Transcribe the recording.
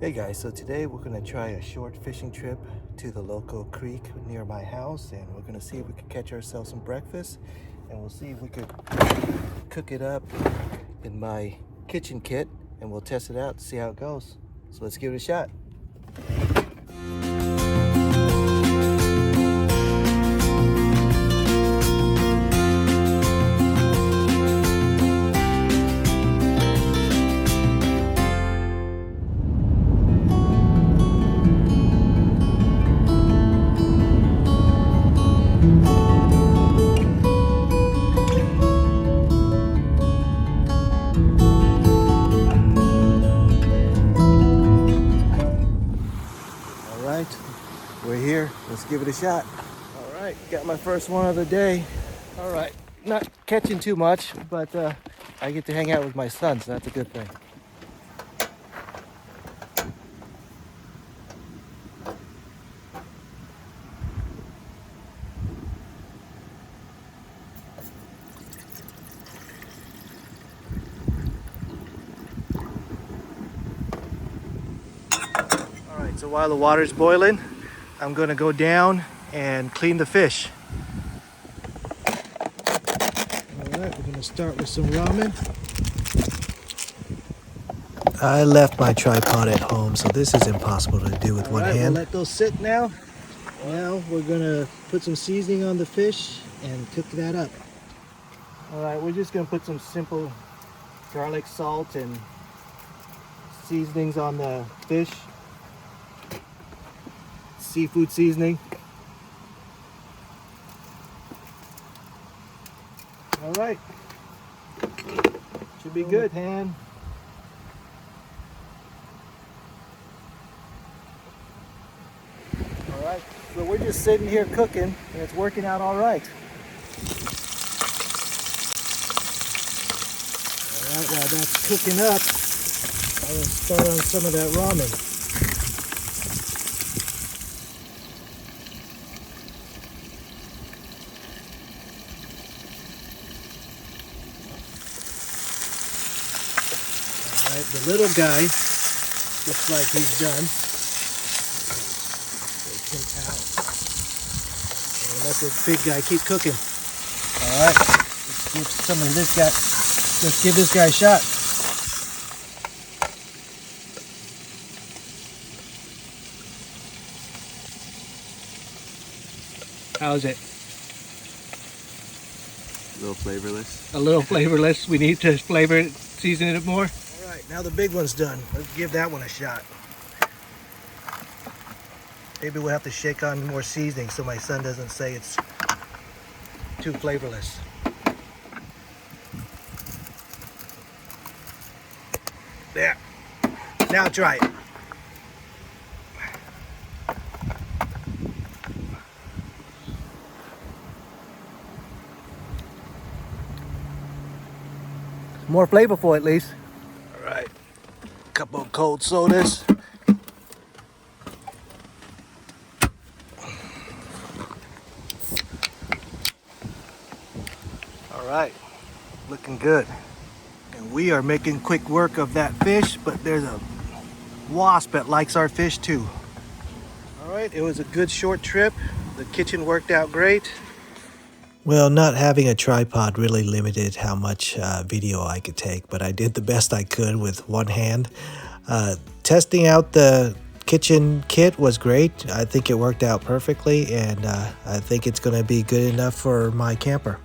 Hey guys, so today we're going to try a short fishing trip to the local creek near my house, and we're going to see if we can catch ourselves some breakfast, and we'll see if we could cook it up in my kitchen kit, and we'll test it out to see how it goes. So let's give it a shot. We're here. Let's give it a shot. All right, got my first one of the day. All right, not catching too much, but I get to hang out with my son, so that's a good thing. All right, so while the water's boiling, I'm gonna go down and clean the fish. All right, we're gonna start with some ramen. I left my tripod at home, so this is impossible to do with one hand. We'll let those sit now. Now we're gonna put some seasoning on the fish and cook that up. All right, we're just gonna put some simple garlic, salt, and seasonings on the fish. Seafood seasoning. All right, should be good. Pan. All right, so we're just sitting here cooking, and it's working out all right. All right, while that's cooking up, I'm gonna start on some of that ramen. Right, the little guy looks like he's done. Take him out. And let this big guy keep cooking. All right, let's give some of this guy. Let's give this guy a shot. How's it? A little flavorless. A little flavorless. We need to flavor it, season it more. All right, now the big one's done. Let's give that one a shot. Maybe we'll have to shake on more seasoning so my son doesn't say it's too flavorless. There. Now try it. More flavorful at least. All right, a couple of cold sodas. All right, looking good. And we are making quick work of that fish, but there's a wasp that likes our fish too. All right, it was a good short trip. The kitchen worked out great. Well, not having a tripod really limited how much video I could take, but I did the best I could with one hand. Testing out the kitchen kit was great. I think it worked out perfectly, and I think it's going to be good enough for my camper.